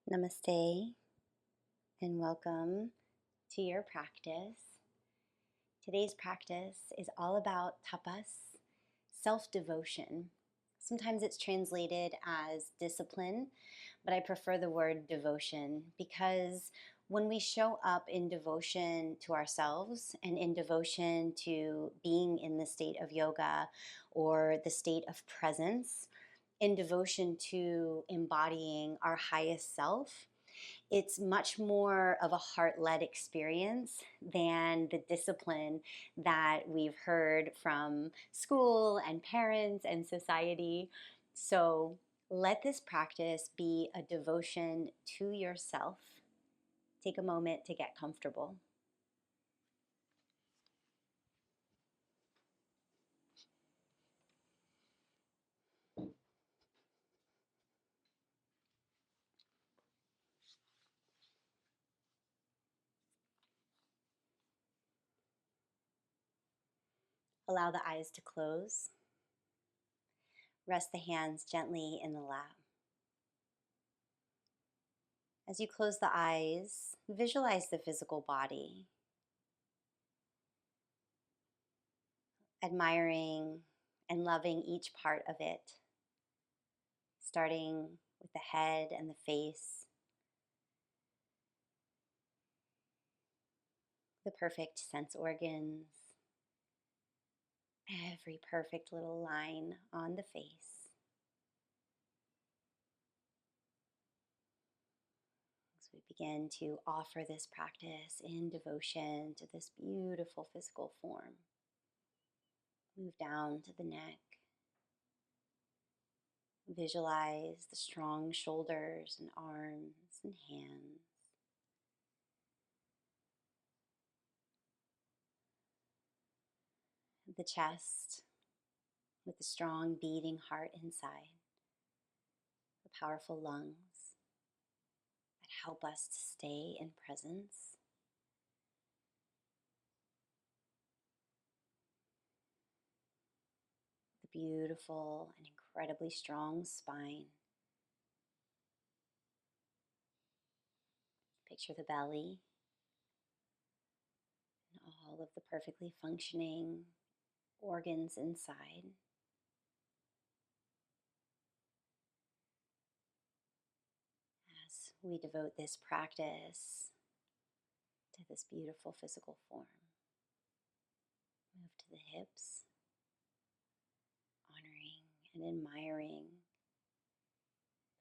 Namaste and welcome to your practice. Today's practice is all about tapas, self-devotion. Sometimes it's translated as discipline, but I prefer the word devotion because when we show up in devotion to ourselves and in devotion to being in the state of yoga or the state of presence, in devotion to embodying our highest self, it's much more of a heart-led experience than the discipline that we've heard from school and parents and society. So let this practice be a devotion to yourself. Take a moment to get comfortable. Allow the eyes to close. Rest the hands gently in the lap. As you close the eyes, visualize the physical body, admiring and loving each part of it, starting with the head and the face, the perfect sense organs, every perfect little line on the face. As we begin to offer this practice in devotion to this beautiful physical form, move down to the neck. Visualize the strong shoulders and arms and hands. The chest with the strong beating heart inside. The powerful lungs that help us to stay in presence. The beautiful and incredibly strong spine. Picture the belly and all of the perfectly functioning organs inside. As we devote this practice to this beautiful physical form. Move to the hips, honoring and admiring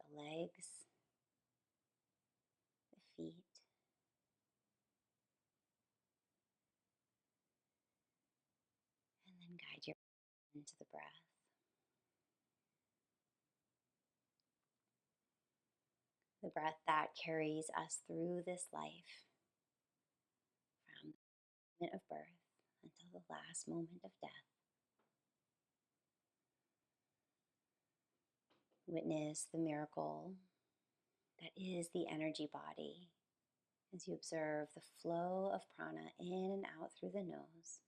the legs, the feet, and then guide your into the breath. The breath that carries us through this life from the moment of birth until the last moment of death. Witness the miracle that is the energy body as you observe the flow of prana in and out through the nose.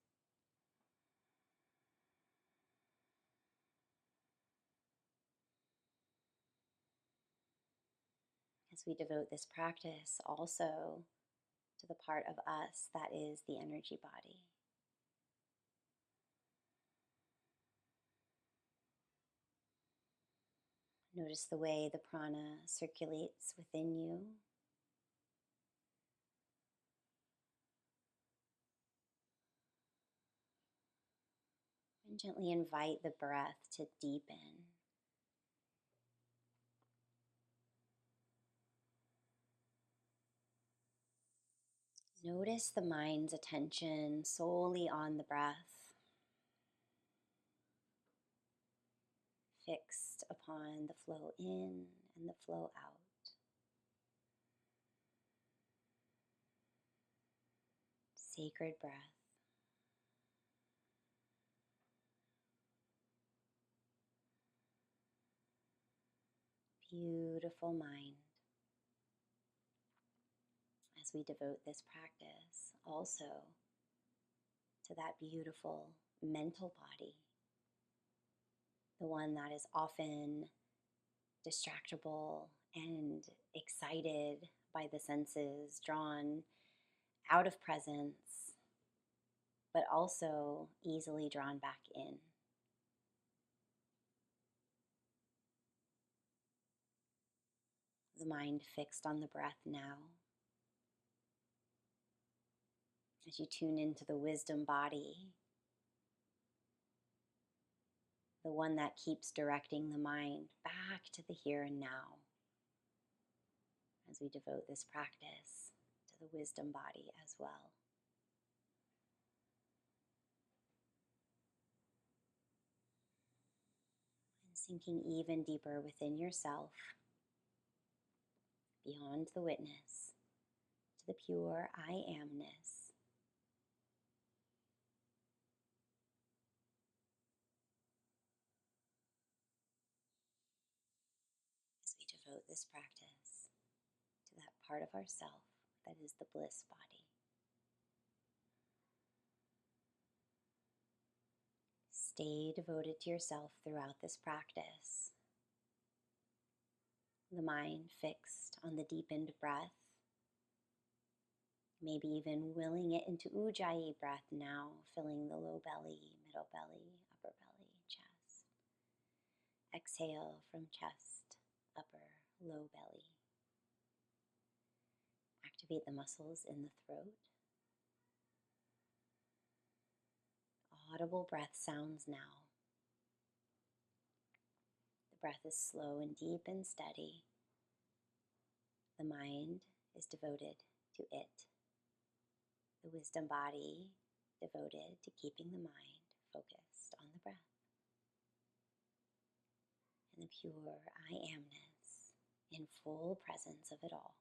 As we devote this practice also to the part of us that is the energy body. Notice the way the prana circulates within you. And gently invite the breath to deepen. Notice the mind's attention solely on the breath, fixed upon the flow in and the flow out. Sacred breath. Beautiful mind. As we devote this practice also to that beautiful mental body, the one that is often distractible and excited by the senses, drawn out of presence, but also easily drawn back in. The mind fixed on the breath now. As you tune into the wisdom body, the one that keeps directing the mind back to the here and now, as we devote this practice to the wisdom body as well. And sinking even deeper within yourself, beyond the witness, to the pure I amness. As we devote this practice to that part of ourself that is the bliss body. Stay devoted to yourself throughout this practice. The mind fixed on the deepened breath, maybe even willing it into Ujjayi breath now, filling the low belly, middle belly, upper belly, chest. Exhale from chest, upper, low belly. Activate the muscles in the throat. Audible breath sounds now. The breath is slow and deep and steady. The mind is devoted to it. The wisdom body devoted to keeping the mind focused on the breath. And the pure I amness in full presence of it all.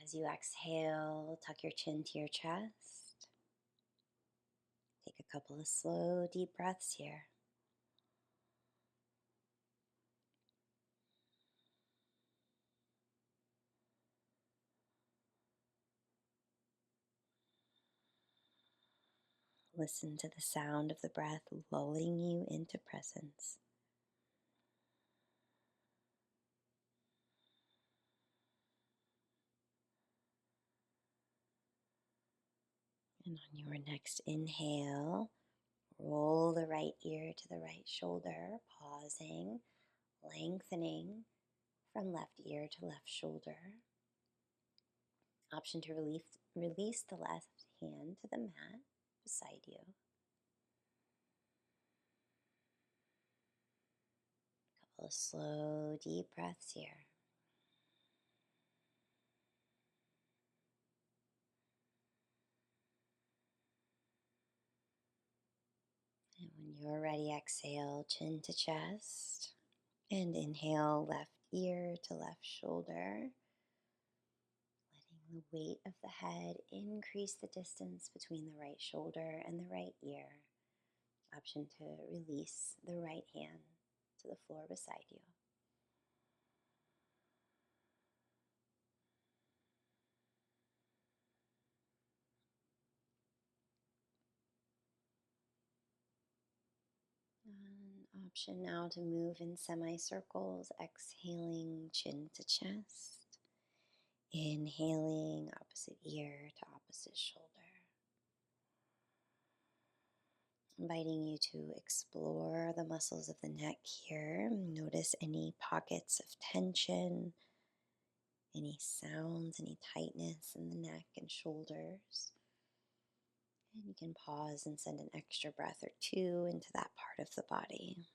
As you exhale, tuck your chin to your chest. Take a couple of slow, deep breaths here. Listen to the sound of the breath lulling you into presence. And on your next inhale, roll the right ear to the right shoulder, pausing, lengthening from left ear to left shoulder. Option to release the left hand to the mat beside you. A couple of slow, deep breaths here. And when you're ready, exhale, chin to chest. And inhale, left ear to left shoulder. Letting the weight of the head increase the distance between the right shoulder and the right ear. Option to release the right hand to the floor beside you. Option now to move in semicircles, exhaling chin to chest, inhaling opposite ear to opposite shoulder. Inviting you to explore the muscles of the neck here. Notice any pockets of tension, any sounds, any tightness in the neck and shoulders. And you can pause and send an extra breath or two into that part of the body.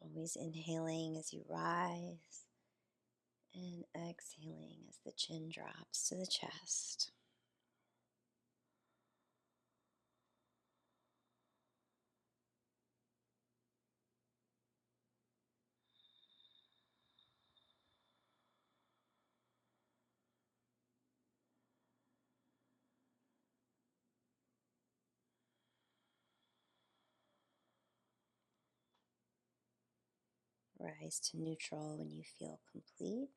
Always inhaling as you rise and exhaling as the chin drops to the chest. Rise to neutral when you feel complete.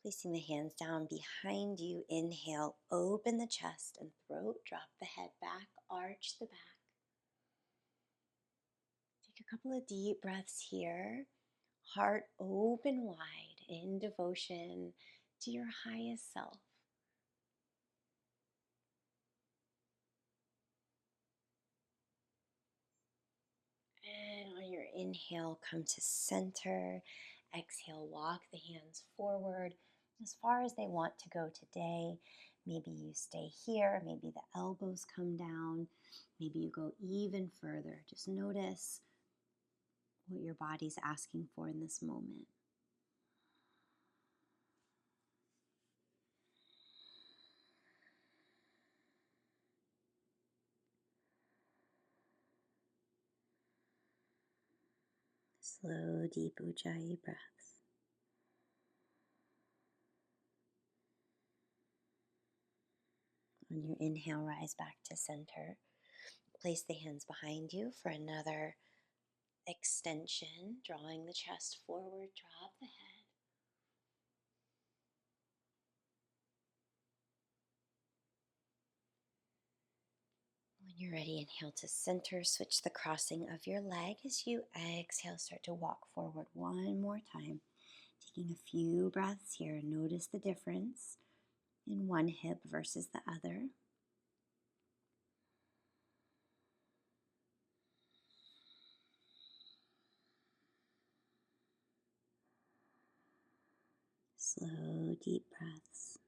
Placing the hands down behind you, inhale, open the chest and throat, drop the head back, arch the back. Take a couple of deep breaths here. Heart open wide in devotion to your highest self. And on your inhale, come to center. Exhale, walk the hands forward as far as they want to go today. Maybe you stay here, maybe the elbows come down, maybe you go even further. Just notice what your body's asking for in this moment. Slow, deep Ujjayi breaths. On your inhale, rise back to center. Place the hands behind you for another extension, drawing the chest forward, drop the head. When you're ready, inhale to center, switch the crossing of your leg. As you exhale, start to walk forward one more time. Taking a few breaths here, notice the difference in one hip versus the other. Slow, deep breaths.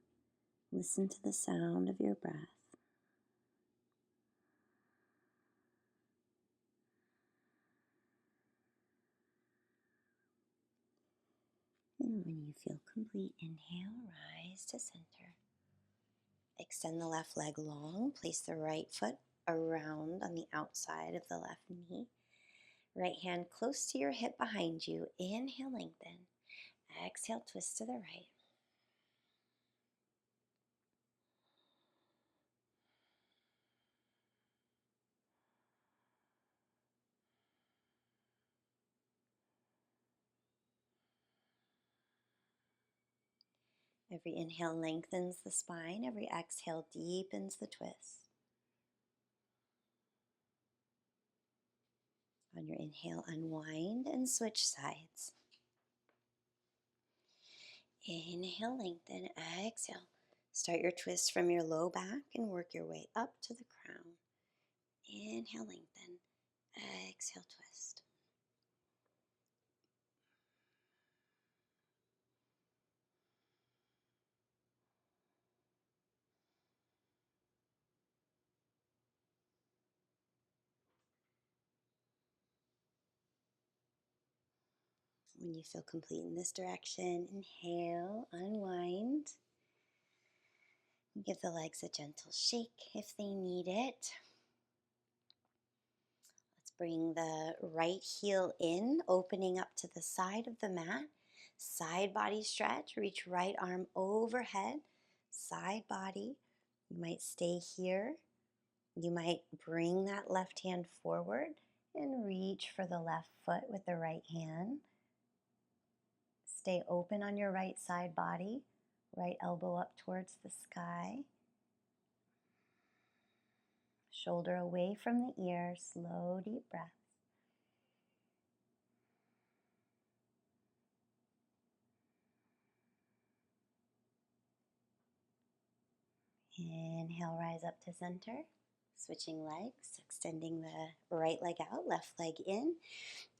Listen to the sound of your breath. And when you feel complete, inhale, rise to center. Extend the left leg long. Place the right foot around on the outside of the left knee. Right hand close to your hip behind you. Inhale, lengthen. Exhale, twist to the right. Every inhale lengthens the spine. Every exhale deepens the twist. On your inhale, unwind and switch sides. Inhale, lengthen. Exhale. Start your twist from your low back and work your way up to the crown. Inhale, lengthen. Exhale, twist. When you feel complete in this direction, inhale, unwind. Give the legs a gentle shake if they need it. Let's bring the right heel in, opening up to the side of the mat. Side body stretch, reach right arm overhead, side body. You might stay here. You might bring that left hand forward and reach for the left foot with the right hand. Stay open on your right side body, right elbow up towards the sky. Shoulder away from the ear, slow, deep breaths. Inhale, rise up to center. Switching legs, extending the right leg out, left leg in.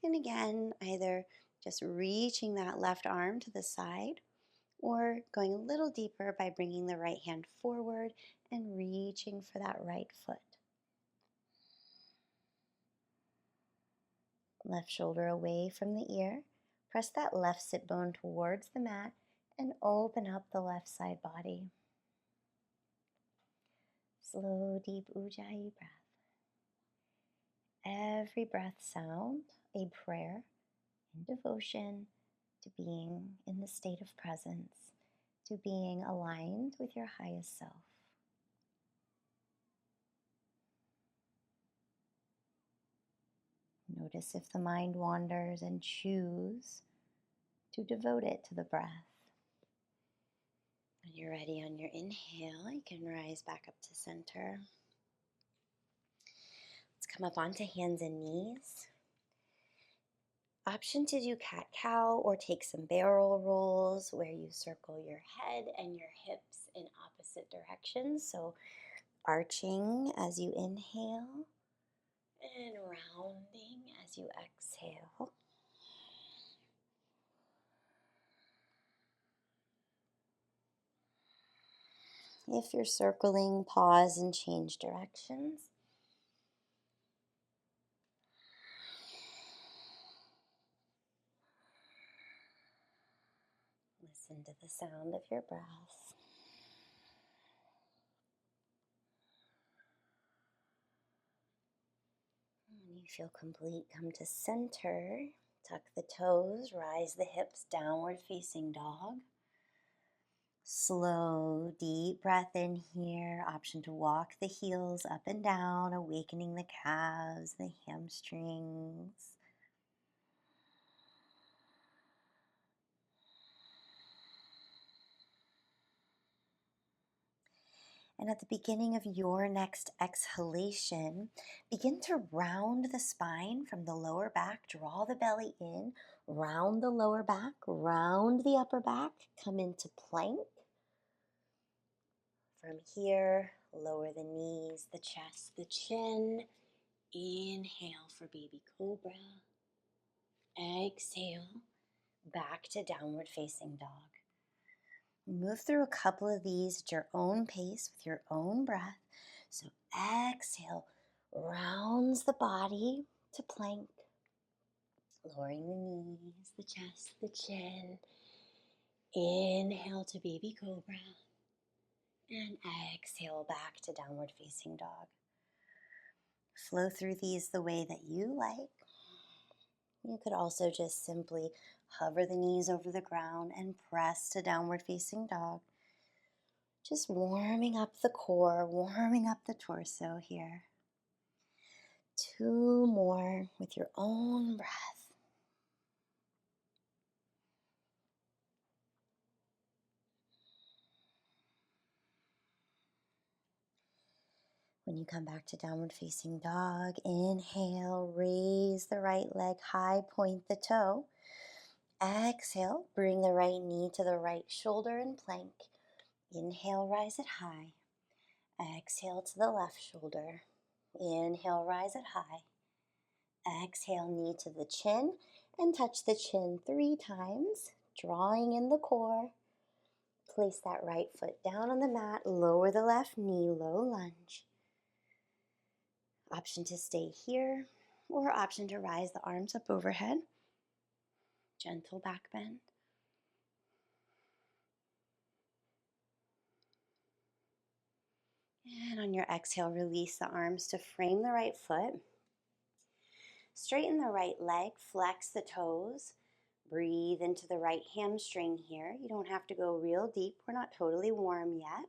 And again, either just reaching that left arm to the side or going a little deeper by bringing the right hand forward and reaching for that right foot. Left shoulder away from the ear. Press that left sit bone towards the mat and open up the left side body. Slow, deep Ujjayi breath. Every breath sound a prayer in devotion to being in the state of presence, to being aligned with your highest self. Notice if the mind wanders and choose to devote it to the breath. When you're ready on your inhale, you can rise back up to center. Let's come up onto hands and knees. Option to do cat-cow or take some barrel rolls where you circle your head and your hips in opposite directions. So arching as you inhale and rounding as you exhale. If you're circling, pause and change directions. Listen to the sound of your breath. When you feel complete, come to center. Tuck the toes, rise the hips, downward facing dog. Slow, deep breath in here. Option to walk the heels up and down, awakening the calves, the hamstrings. And at the beginning of your next exhalation, begin to round the spine from the lower back. Draw the belly in, round the lower back, round the upper back, come into plank. From here, lower the knees, the chest, the chin. Inhale for baby cobra. Exhale, back to downward facing dog. Move through a couple of these at your own pace with your own breath. So exhale, rounds the body to plank. Lowering the knees, the chest, the chin. Inhale to baby cobra. And exhale back to downward facing dog. Flow through these the way that you like. You could also just simply hover the knees over the ground and press to downward facing dog. Just warming up the core, warming up the torso here. 2 more with your own breath. When you come back to downward facing dog, inhale, raise the right leg high, point the toe. Exhale, bring the right knee to the right shoulder and plank. Inhale, rise it high. Exhale to the left shoulder. Inhale, rise it high. Exhale, knee to the chin and touch the chin 3 times, drawing in the core. Place that right foot down on the mat, lower the left knee, low lunge. Option to stay here or option to rise the arms up overhead. Gentle back bend. And on your exhale, release the arms to frame the right foot. Straighten the right leg, flex the toes. Breathe into the right hamstring here. You don't have to go real deep. We're not totally warm yet.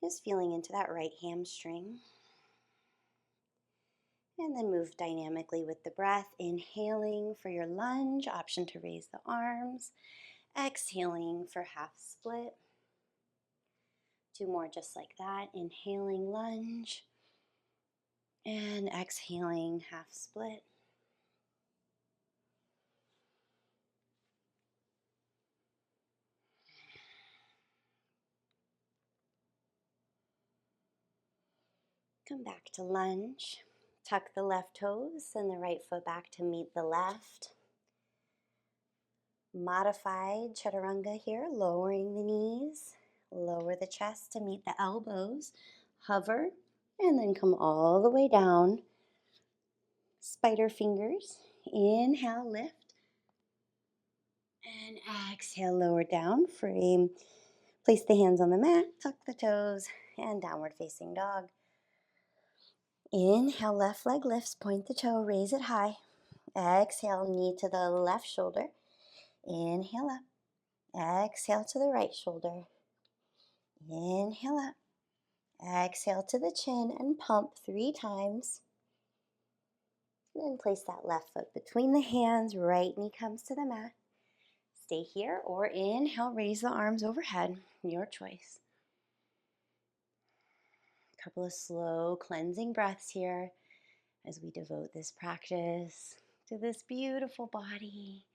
Just feeling into that right hamstring. And then move dynamically with the breath. Inhaling for your lunge, option to raise the arms. Exhaling for half split. 2 more just like that. Inhaling lunge. And exhaling half split. Come back to lunge. Tuck the left toes, send the right foot back to meet the left. Modified chaturanga here, lowering the knees, lower the chest to meet the elbows, hover, and then come all the way down. Spider fingers, inhale, lift, and exhale, lower down, frame. Place the hands on the mat, tuck the toes, and downward facing dog. Inhale, left leg lifts, point the toe, raise it high. Exhale, knee to the left shoulder. Inhale up. Exhale to the right shoulder. Inhale up. Exhale to the chin and pump 3 times. And then place that left foot between the hands, right knee comes to the mat. Stay here or inhale, raise the arms overhead, your choice. A couple of slow cleansing breaths here as we devote this practice to this beautiful body,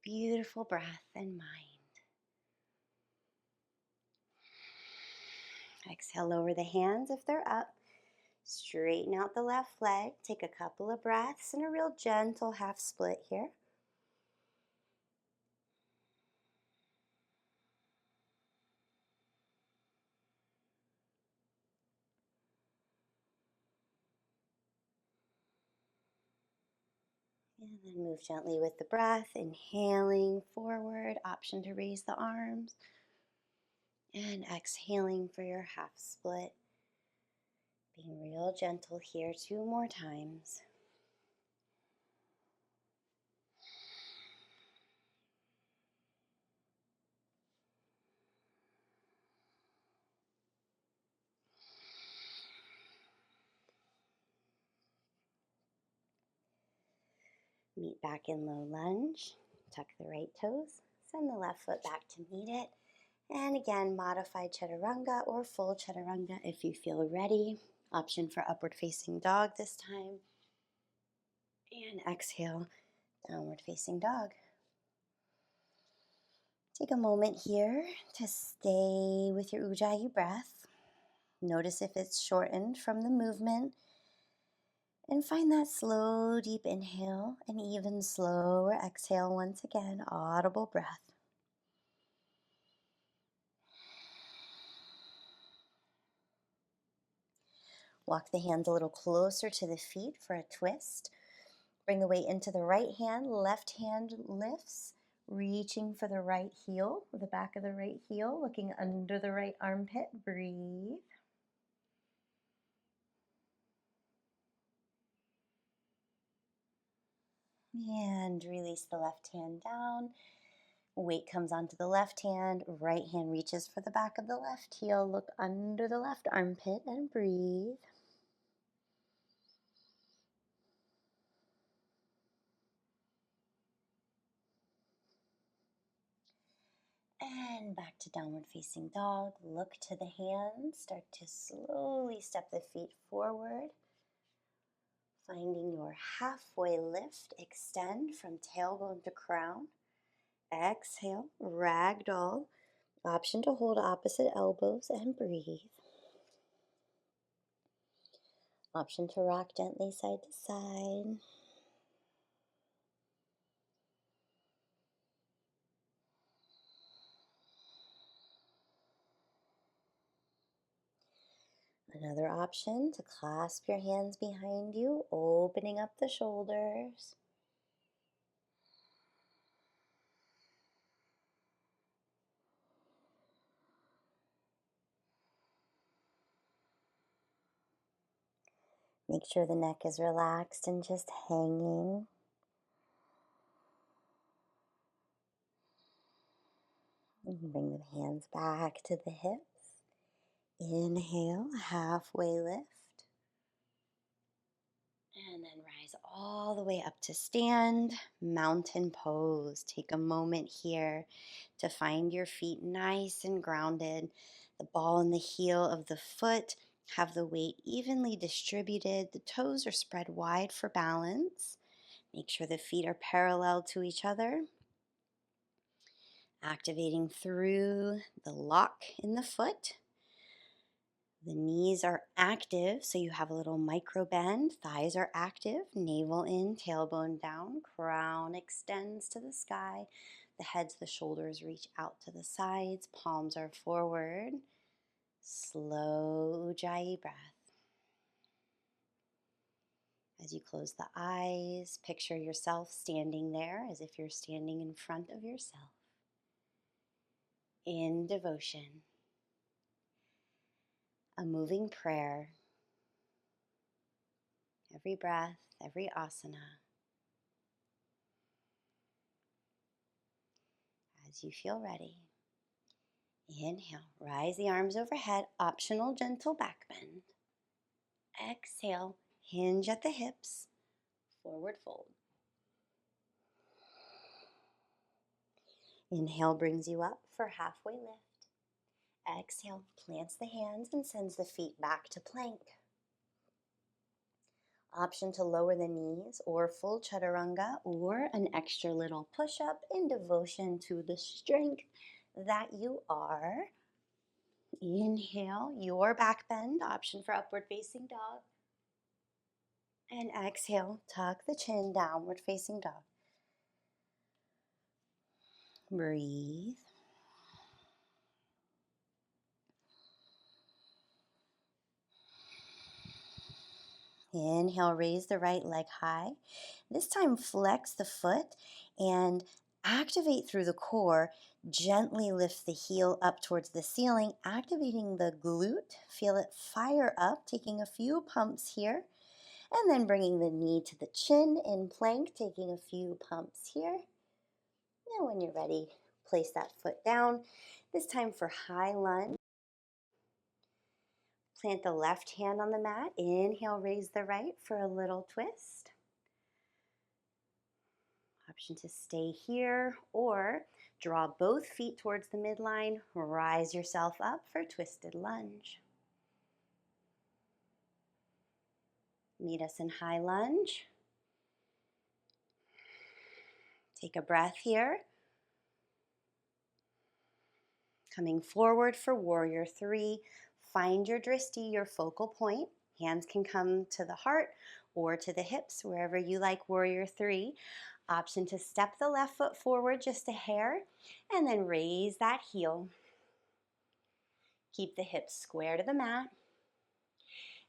beautiful breath and mind. Exhale, lower the hands if they're up. Straighten out the left leg. Take a couple of breaths and a real gentle half split here. And then move gently with the breath, inhaling forward, option to raise the arms. And exhaling for your half split. Being real gentle here, 2 more times. Meet back in low lunge. Tuck the right toes. Send the left foot back to meet it. And again, modified chaturanga or full chaturanga if you feel ready. Option for upward facing dog this time. And exhale, downward facing dog. Take a moment here to stay with your Ujjayi breath. Notice if it's shortened from the movement. And find that slow, deep inhale and even slower exhale once again, audible breath. Walk the hands a little closer to the feet for a twist. Bring the weight into the right hand, left hand lifts, reaching for the right heel, the back of the right heel, looking under the right armpit. Breathe. And release the left hand down. Weight comes onto the left hand, right hand reaches for the back of the left heel. Look under the left armpit and breathe. And back to downward facing dog. Look to the hands. Start to slowly step the feet forward. Finding your halfway lift. Extend from tailbone to crown. Exhale, ragdoll. Option to hold opposite elbows and breathe. Option to rock gently side to side. Another option to clasp your hands behind you, opening up the shoulders. Make sure the neck is relaxed and just hanging. And bring the hands back to the hips. Inhale, halfway lift. And then rise all the way up to stand, mountain pose. Take a moment here to find your feet nice and grounded. The ball and the heel of the foot have the weight evenly distributed. The toes are spread wide for balance. Make sure the feet are parallel to each other. Activating through the lock in the foot. The knees are active, so you have a little micro bend. Thighs are active, navel in, tailbone down, crown extends to the sky. The heads, the shoulders reach out to the sides, palms are forward. Slow Ujjayi breath. As you close the eyes, picture yourself standing there as if you're standing in front of yourself. In devotion. A moving prayer. Every breath, every asana. As you feel ready, inhale, rise the arms overhead, optional gentle back bend. Exhale, hinge at the hips, forward fold. Inhale brings you up for halfway lift. Exhale plants the hands and sends the feet back to plank. Option to lower the knees or full chaturanga or an extra little push-up in devotion to the strength that you are. Inhale, your back bend, option for upward facing dog. And exhale, tuck the chin, downward facing dog. Breathe. Inhale, raise the right leg high. This time flex the foot and activate through the core. Gently lift the heel up towards the ceiling, activating the glute. Feel it fire up, taking a few pumps here. And then bringing the knee to the chin in plank, taking a few pumps here. And when you're ready, place that foot down. This time for high lunge. Plant the left hand on the mat. Inhale, raise the right for a little twist. Option to stay here or draw both feet towards the midline. Rise yourself up for twisted lunge. Meet us in high lunge. Take a breath here. Coming forward for warrior three. Find your drishti, your focal point. Hands can come to the heart or to the hips, wherever you like warrior three. Option to step the left foot forward just a hair and then raise that heel. Keep the hips square to the mat.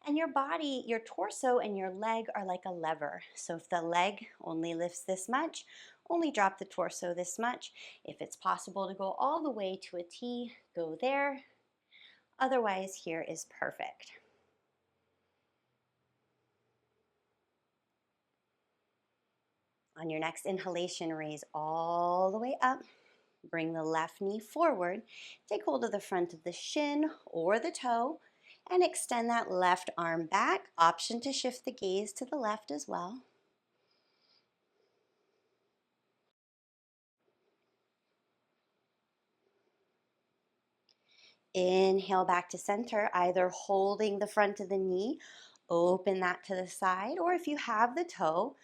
And your body, your torso and your leg are like a lever. So if the leg only lifts this much, only drop the torso this much. If it's possible to go all the way to a T, go there. Otherwise, here is perfect. On your next inhalation, raise all the way up. Bring the left knee forward. Take hold of the front of the shin or the toe and extend that left arm back. Option to shift the gaze to the left as well. Inhale back to center, either holding the front of the knee, open that to the side, or if you have the toe,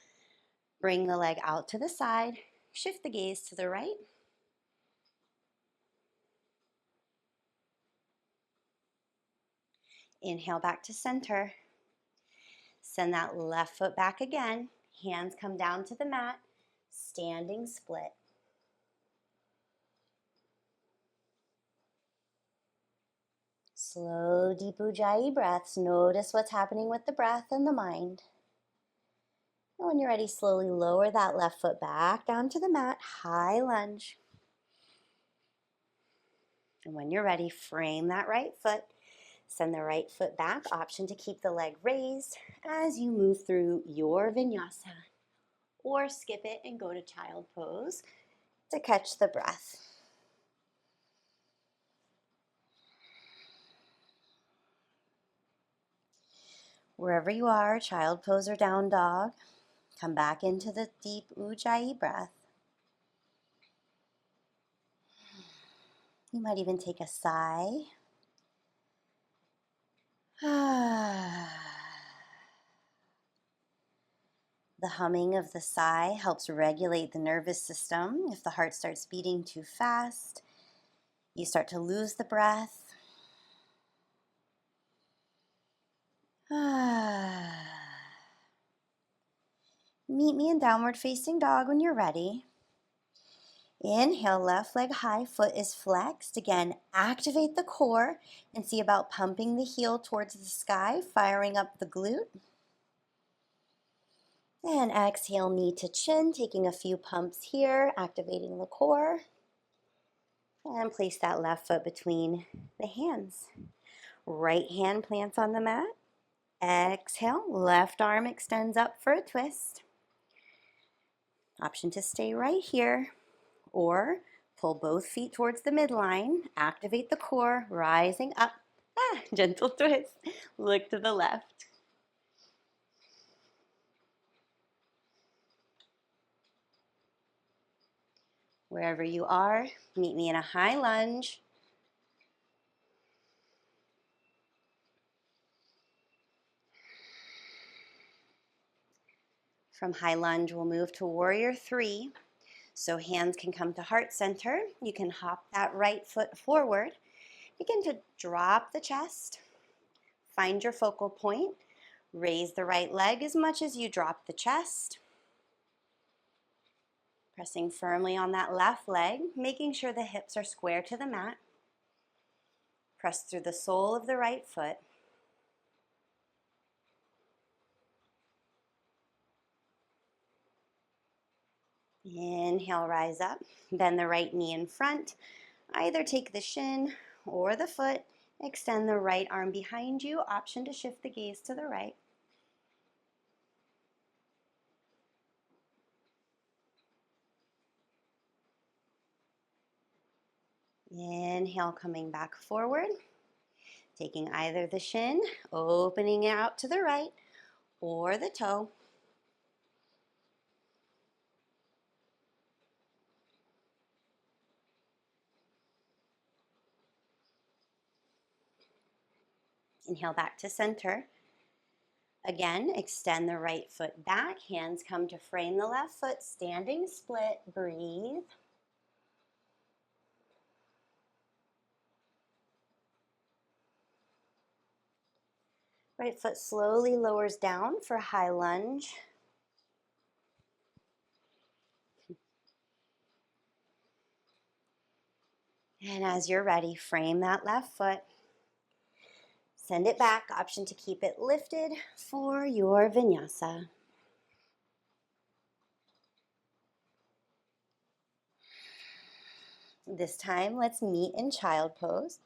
bring the leg out to the side, shift the gaze to the right. Inhale back to center. Send that left foot back again. Hands come down to the mat, standing split. Slow, deep Ujjayi breaths. Notice what's happening with the breath and the mind. And when you're ready, slowly lower that left foot back down to the mat, high lunge. And when you're ready, frame that right foot. Send the right foot back. Option to keep the leg raised as you move through your vinyasa. Or skip it and go to child pose to catch the breath. Wherever you are, child pose or down dog, come back into the deep Ujjayi breath. You might even take a sigh. The humming of the sigh helps regulate the nervous system. If the heart starts beating too fast, you start to lose the breath. Meet me in downward facing dog when you're ready. Inhale, left leg high, foot is flexed. Again, activate the core and see about pumping the heel towards the sky, firing up the glute. And exhale, knee to chin, taking a few pumps here, activating the core. And place that left foot between the hands. Right hand plants on the mat. Exhale, left arm extends up for a twist. Option to stay right here, or pull both feet towards the midline, activate the core, rising up. Gentle twist. Look to the left. Wherever you are, meet me in a high lunge. From high lunge, we'll move to warrior three. So hands can come to heart center. You can hop that right foot forward. Begin to drop the chest. Find your focal point. Raise the right leg as much as you drop the chest. Pressing firmly on that left leg, making sure the hips are square to the mat. Press through the sole of the right foot. Inhale, rise up. Bend the right knee in front. Either take the shin or the foot. Extend the right arm behind you. Option to shift the gaze to the right. Inhale, coming back forward. Taking either the shin, opening it out to the right, or the toe. Inhale back to center. Again, extend the right foot back. Hands come to frame the left foot. Standing split. Breathe. Right foot slowly lowers down for high lunge. And as you're ready, frame that left foot. Send it back. Option to keep it lifted for your vinyasa. This time, let's meet in child pose.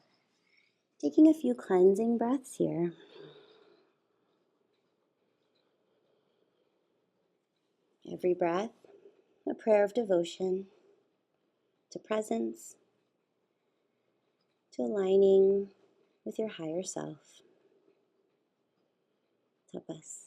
Taking a few cleansing breaths here. Every breath, a prayer of devotion to presence, to aligning with your higher self. Tapas.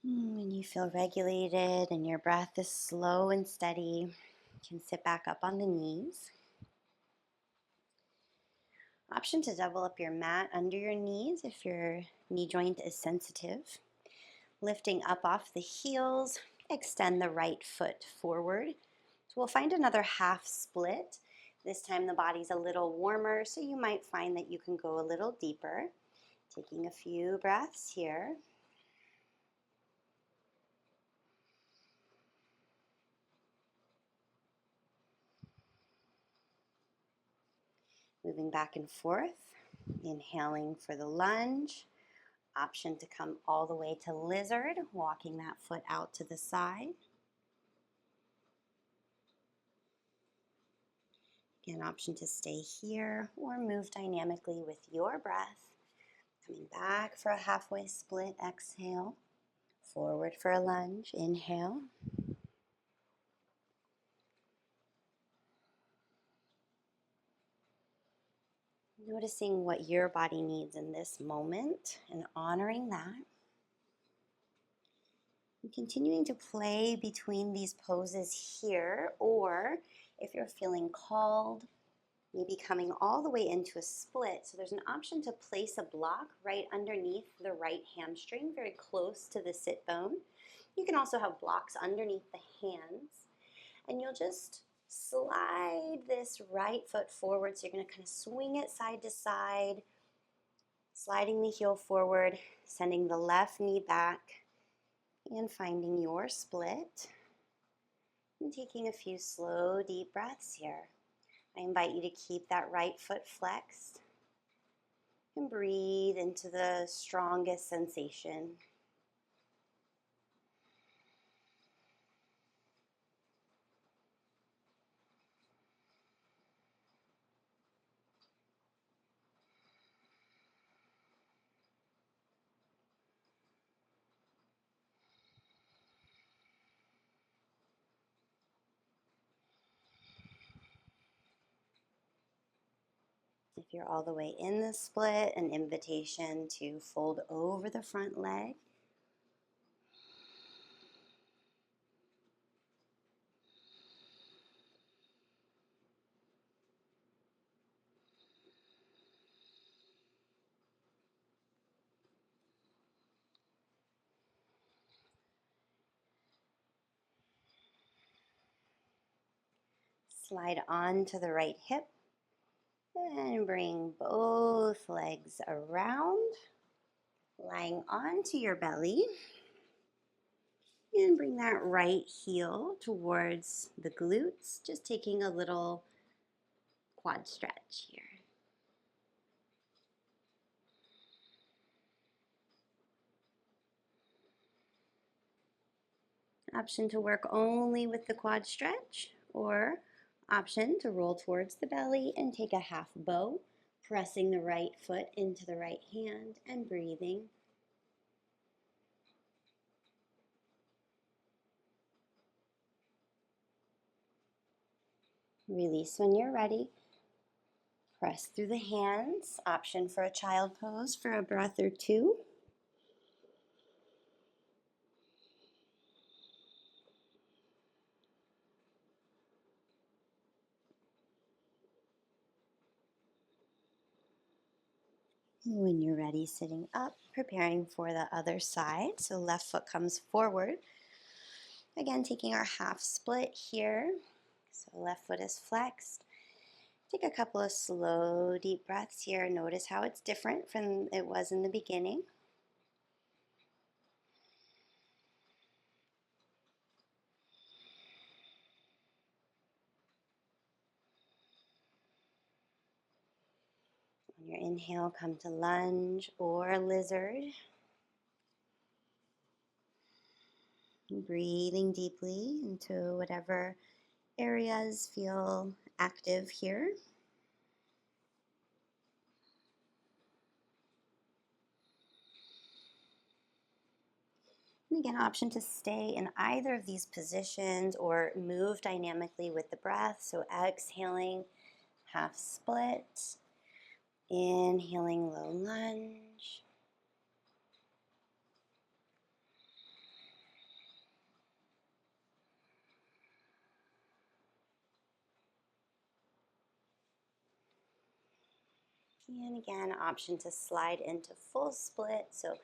When you feel regulated and your breath is slow and steady, you can sit back up on the knees. Option to double up your mat under your knees if your knee joint is sensitive. Lifting up off the heels, extend the right foot forward. So we'll find another half split. This time the body's a little warmer, so you might find that you can go a little deeper. Taking a few breaths here. Moving back and forth, inhaling for the lunge. Option to come all the way to lizard, walking that foot out to the side. Again, option to stay here or move dynamically with your breath. Coming back for a halfway split, exhale. Forward for a lunge, inhale. Noticing what your body needs in this moment and honoring that. And continuing to play between these poses here, or if you're feeling called, maybe coming all the way into a split. So there's an option to place a block right underneath the right hamstring, very close to the sit bone. You can also have blocks underneath the hands, and you'll just slide this right foot forward. So you're going to kind of swing it side to side, sliding the heel forward, sending the left knee back, and finding your split. And taking a few slow, deep breaths here. I invite you to keep that right foot flexed. And breathe into the strongest sensation. If you're all the way in the split, an invitation to fold over the front leg. Slide onto the right hip and bring both legs around, lying onto your belly. And bring that right heel towards the glutes, just taking a little quad stretch here. Option to work only with the quad stretch, or option to roll towards the belly and take a half bow, pressing the right foot into the right hand and breathing. Release when you're ready. Press through the hands. Option for a child pose for a breath or two. When you're ready, sitting up, preparing for the other side. So left foot comes forward. Again, taking our half split here. So left foot is flexed. Take a couple of slow, deep breaths here. Notice how it's different from it was in the beginning. On your inhale, come to lunge or lizard. Breathing deeply into whatever areas feel active here. And again, option to stay in either of these positions or move dynamically with the breath. So exhaling, half split. Inhaling, low lunge. And again, option to slide into full split. So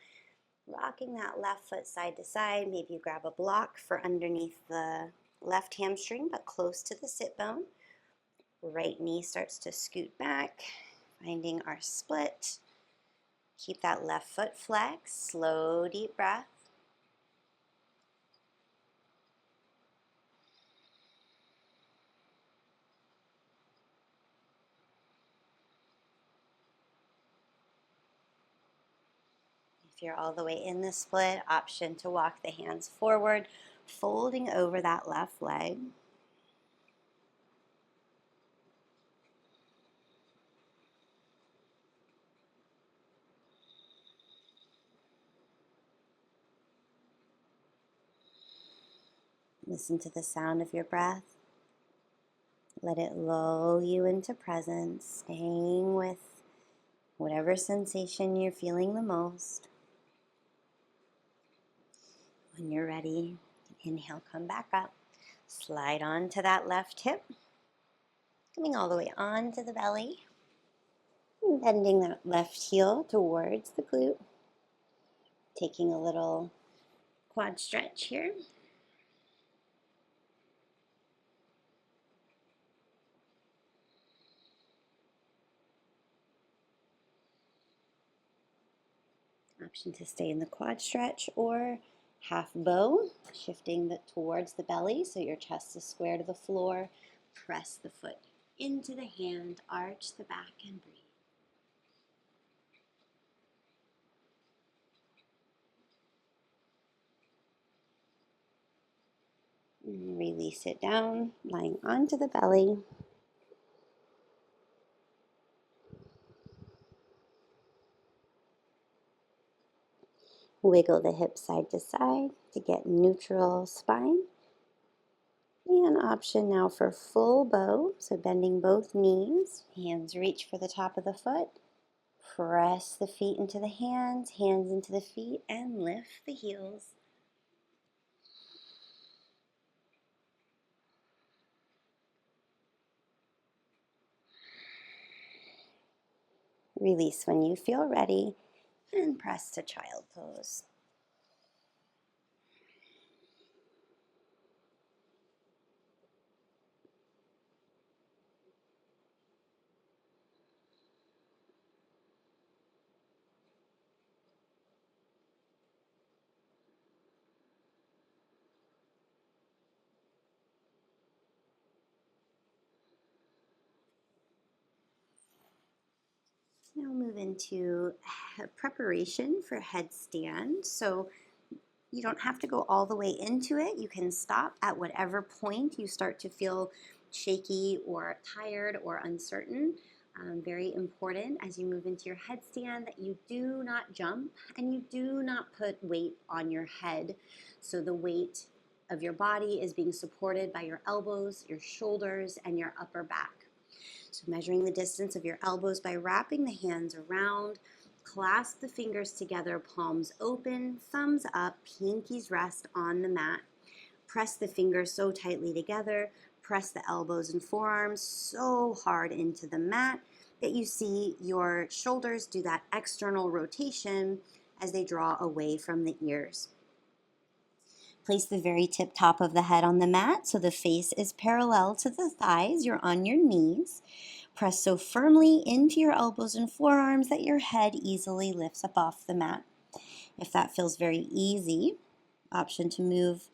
rocking that left foot side to side. Maybe you grab a block for underneath the left hamstring, but close to the sit bone. Right knee starts to scoot back, finding our split. Keep that left foot flexed. Slow, deep breath. If you're all the way in the split, option to walk the hands forward, folding over that left leg. Listen to the sound of your breath. Let it lull you into presence, staying with whatever sensation you're feeling the most. When you're ready, inhale, come back up. Slide onto that left hip, coming all the way onto the belly. Bending that left heel towards the glute. Taking a little quad stretch here. Option to stay in the quad stretch or half bow, shifting towards the belly so your chest is square to the floor. Press the foot into the hand, arch the back and breathe. Release it down, lying onto the belly. Wiggle the hips side to side to get neutral spine. And option now for full bow, so bending both knees. Hands reach for the top of the foot. Press the feet into the hands into the feet, and lift the heels. Release when you feel ready, and press to child pose. Now move into preparation for headstand. So you don't have to go all the way into it. You can stop at whatever point you start to feel shaky or tired or uncertain. Very important as you move into your headstand that you do not jump and you do not put weight on your head. So the weight of your body is being supported by your elbows, your shoulders, and your upper back. So measuring the distance of your elbows by wrapping the hands around. Clasp the fingers together, palms open, thumbs up, pinkies rest on the mat. Press the fingers so tightly together. Press the elbows and forearms so hard into the mat that you see your shoulders do that external rotation as they draw away from the ears. Place the very tip top of the head on the mat so the face is parallel to the thighs. You're on your knees. Press so firmly into your elbows and forearms that your head easily lifts up off the mat. If that feels very easy, option to move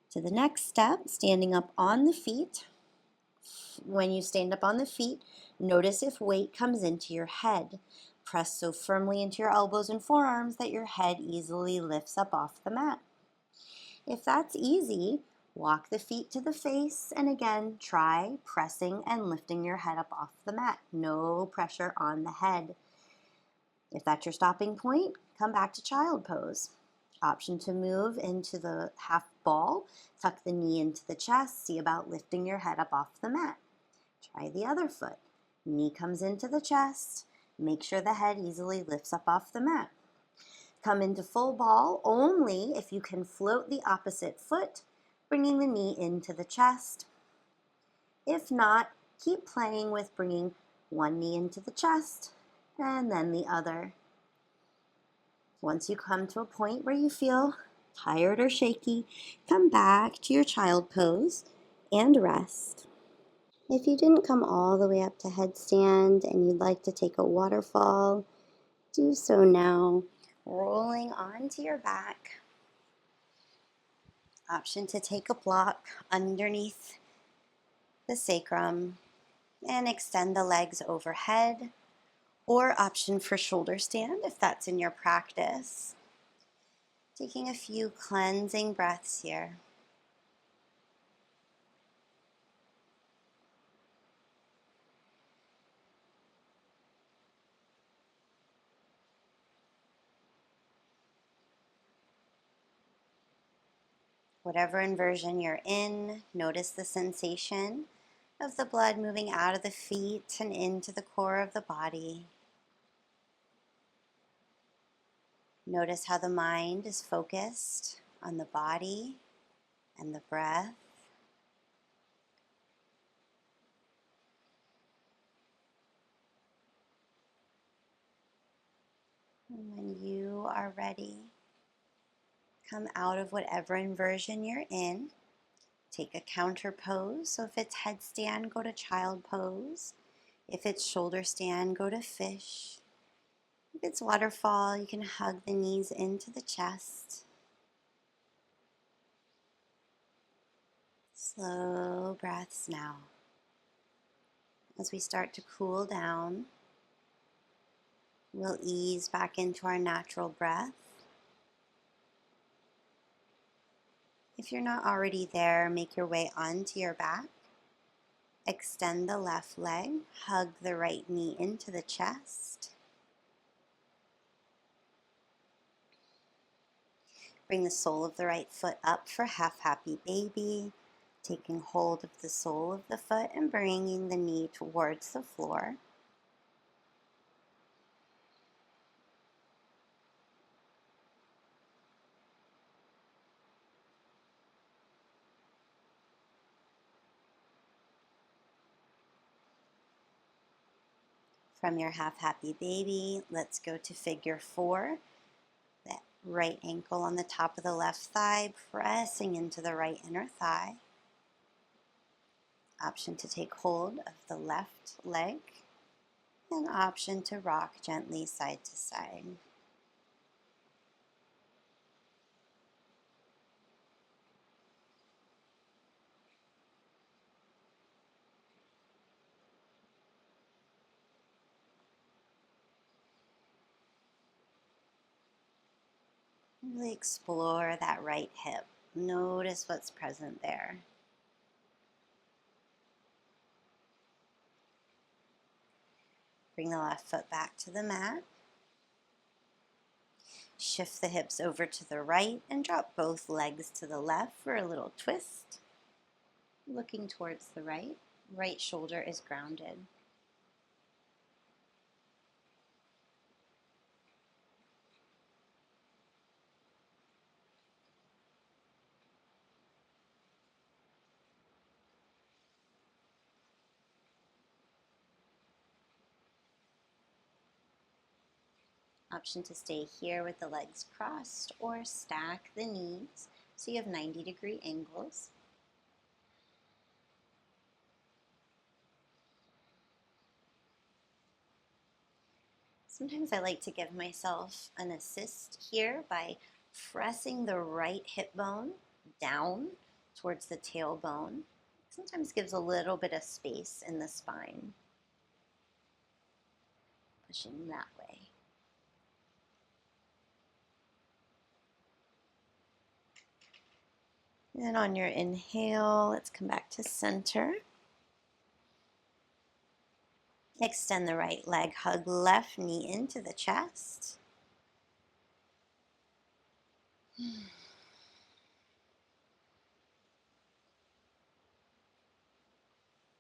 to the next step, standing up on the feet. When you stand up on the feet, notice if weight comes into your head. Press so firmly into your elbows and forearms that your head easily lifts up off the mat. If that's easy, walk the feet to the face, and again, try pressing and lifting your head up off the mat. No pressure on the head. If that's your stopping point, come back to child pose. Option to move into the half ball, tuck the knee into the chest, see about lifting your head up off the mat. Try the other foot. Knee comes into the chest, make sure the head easily lifts up off the mat. Come into full ball only if you can float the opposite foot, bringing the knee into the chest. If not, keep playing with bringing one knee into the chest and then the other. Once you come to a point where you feel tired or shaky, come back to your child pose and rest. If you didn't come all the way up to headstand and you'd like to take a waterfall, do so now. Rolling onto your back. Option to take a block underneath the sacrum and extend the legs overhead, or option for shoulder stand if that's in your practice. Taking a few cleansing breaths here. Whatever inversion you're in, notice the sensation of the blood moving out of the feet and into the core of the body. Notice how the mind is focused on the body and the breath. And when you are ready, come out of whatever inversion you're in. Take a counter pose. So if it's headstand, go to child pose. If it's shoulder stand, go to fish. If it's waterfall, you can hug the knees into the chest. Slow breaths now. As we start to cool down, we'll ease back into our natural breath. If you're not already there, make your way onto your back. Extend the left leg, hug the right knee into the chest. Bring the sole of the right foot up for half happy baby, taking hold of the sole of the foot and bringing the knee towards the floor. From your half happy baby, let's go to figure 4. That right ankle on the top of the left thigh, pressing into the right inner thigh. Option to take hold of the left leg, and option to rock gently side to side. Really explore that right hip. Notice what's present there. Bring the left foot back to the mat. Shift the hips over to the right and drop both legs to the left for a little twist. Looking towards the right. Right shoulder is grounded. Option to stay here with the legs crossed or stack the knees so you have 90-degree angles. Sometimes I like to give myself an assist here by pressing the right hip bone down towards the tailbone. Sometimes gives a little bit of space in the spine. Pushing that way. And then on your inhale, let's come back to center. Extend the right leg, hug left knee into the chest.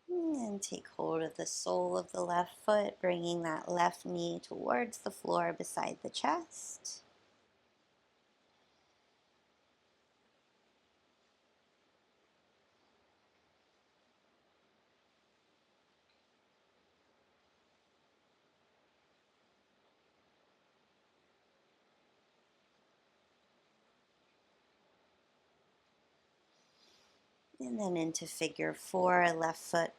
And take hold of the sole of the left foot, bringing that left knee towards the floor beside the chest. And then into figure 4, left foot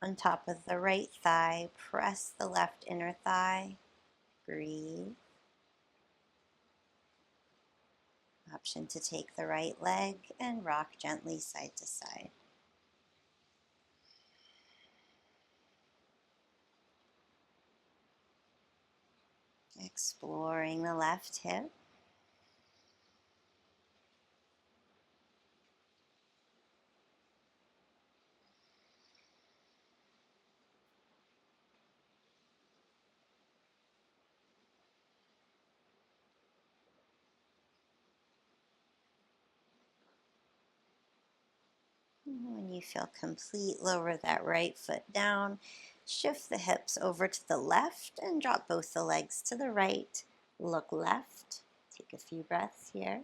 on top of the right thigh. Press the left inner thigh. Breathe. Option to take the right leg and rock gently side to side. Exploring the left hip. When you feel complete, lower that right foot down. Shift the hips over to the left and drop both the legs to the right. Look left. Take a few breaths here.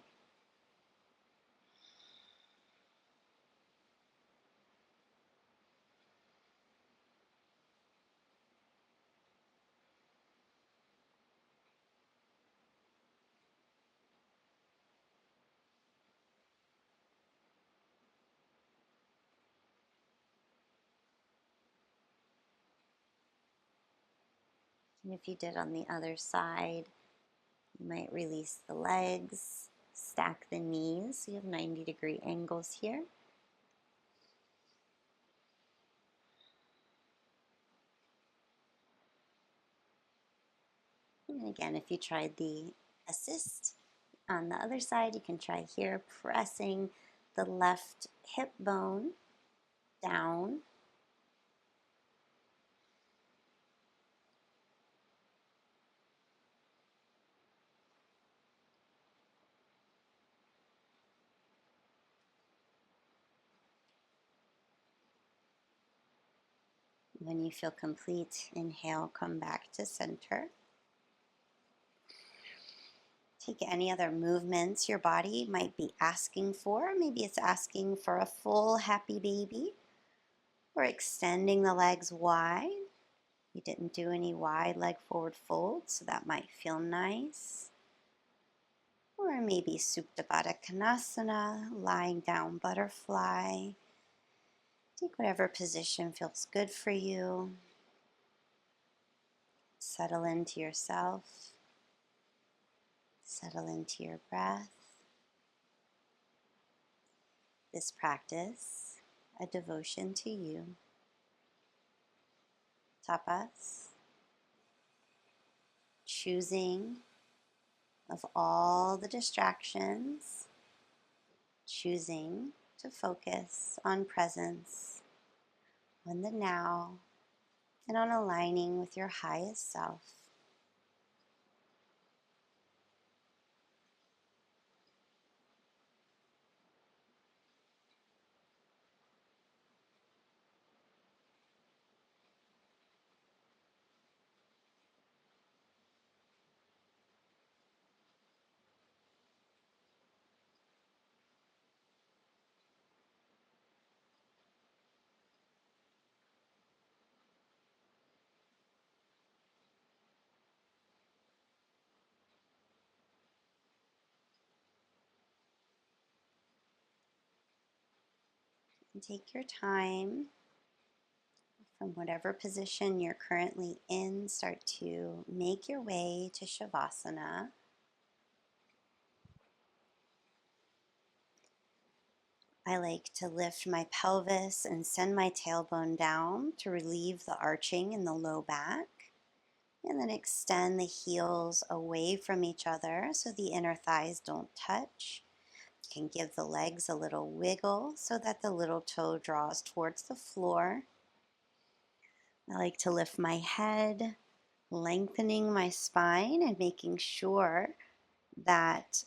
And if you did on the other side, you might release the legs, stack the knees, so you have 90-degree angles here. And again, if you tried the assist on the other side, you can try here, pressing the left hip bone down. When you feel complete, inhale, come back to center. Take any other movements your body might be asking for. Maybe it's asking for a full happy baby, or extending the legs wide. You didn't do any wide leg forward folds, so that might feel nice. Or maybe Supta Baddha Konasana, lying down butterfly. Take whatever position feels good for you. Settle into yourself. Settle into your breath. This practice, a devotion to you. Tapas, choosing of all the distractions, choosing to focus on presence, on the now, and on aligning with your highest self. And take your time from whatever position you're currently in. Start to make your way to Shavasana. I like to lift my pelvis and send my tailbone down to relieve the arching in the low back. And then extend the heels away from each other so the inner thighs don't touch. You can give the legs a little wiggle so that the little toe draws towards the floor. I like to lift my head, lengthening my spine and making sure that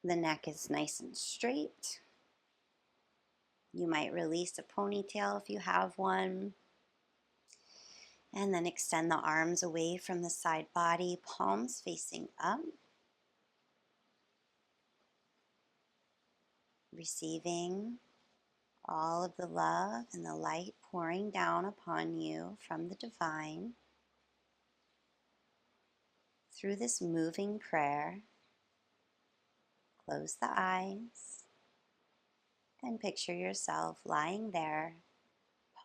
the neck is nice and straight. You might release a ponytail if you have one. And then extend the arms away from the side body, palms facing up. Receiving all of the love and the light pouring down upon you from the divine. Through this moving prayer, close the eyes and picture yourself lying there,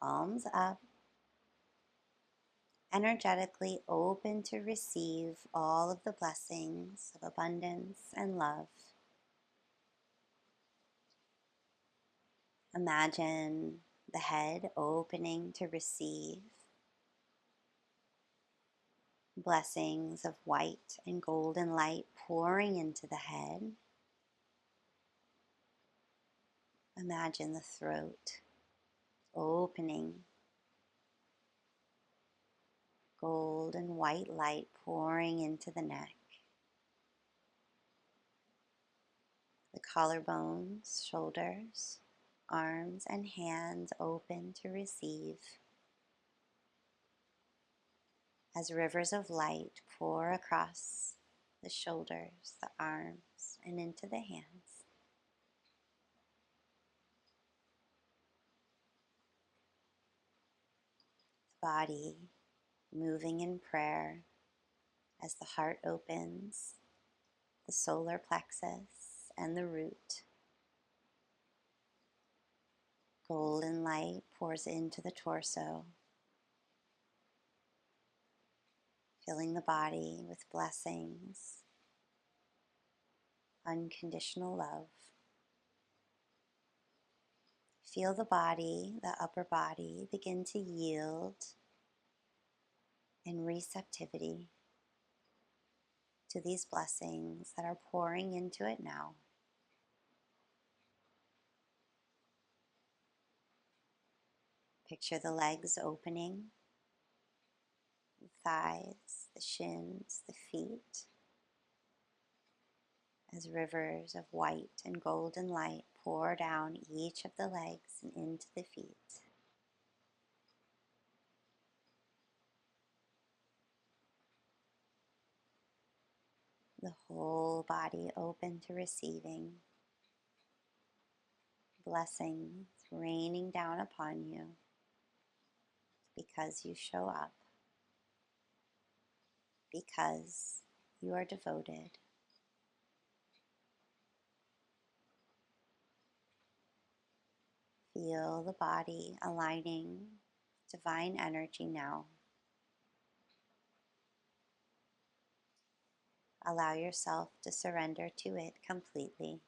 palms up, energetically open to receive all of the blessings of abundance and love. Imagine the head opening to receive blessings of white and golden light pouring into the head. Imagine the throat opening, gold and white light pouring into the neck. The collarbones, shoulders, arms, and hands open to receive as rivers of light pour across the shoulders, the arms, and into the hands. The body moving in prayer as the heart opens, the solar plexus and the root. Golden light pours into the torso, filling the body with blessings, unconditional love. Feel the body, the upper body, begin to yield in receptivity to these blessings that are pouring into it now. Picture the legs opening, the thighs, the shins, the feet, as rivers of white and golden light pour down each of the legs and into the feet. The whole body open to receiving blessings raining down upon you because you show up, because you are devoted. Feel the body aligning with divine energy now. Allow yourself to surrender to it completely.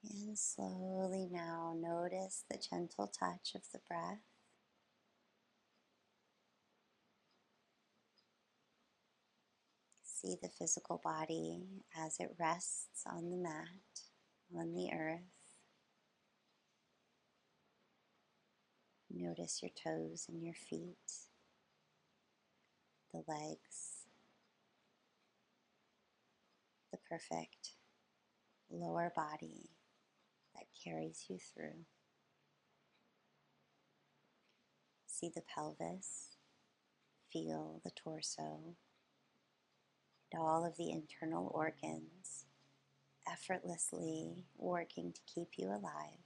And slowly now notice the gentle touch of the breath. See the physical body as it rests on the mat, on the earth. Notice your toes and your feet, the legs, the perfect lower body that carries you through. See the pelvis, feel the torso, and all of the internal organs effortlessly working to keep you alive.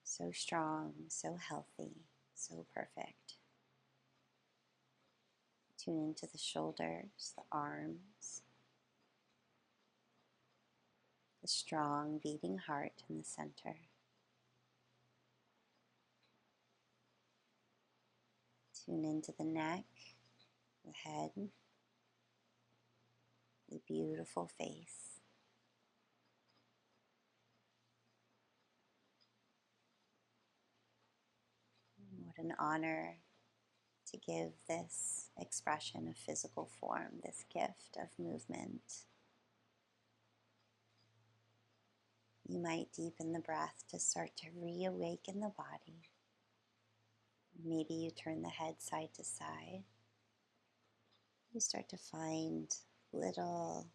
So strong, so healthy, so perfect. Tune into the shoulders, the arms, the strong beating heart in the center. Tune into the neck, the head, the beautiful face. What an honor to give this expression of physical form, this gift of movement. You might deepen the breath to start to reawaken the body. Maybe you turn the head side to side. You start to find little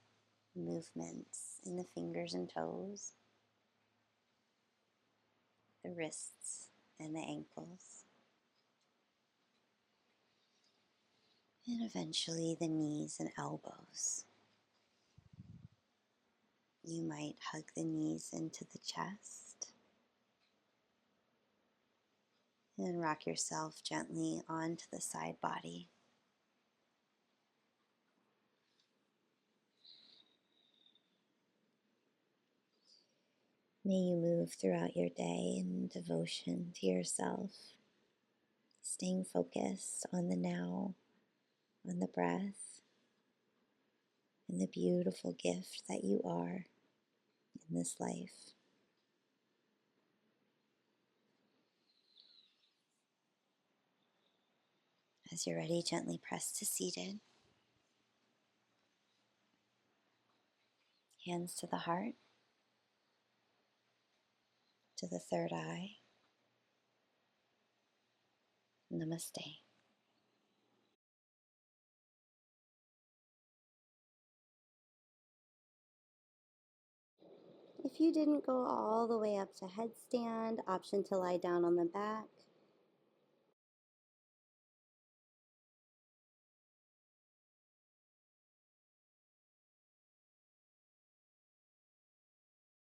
movements in the fingers and toes, the wrists and the ankles, and eventually the knees and elbows. You might hug the knees into the chest and rock yourself gently onto the side body. May you move throughout your day in devotion to yourself, staying focused on the now, on the breath, and the beautiful gift that you are in this life. As you're ready, gently press to seated. Hands to the heart, to the third eye. Namaste. If you didn't go all the way up to headstand, option to lie down on the back.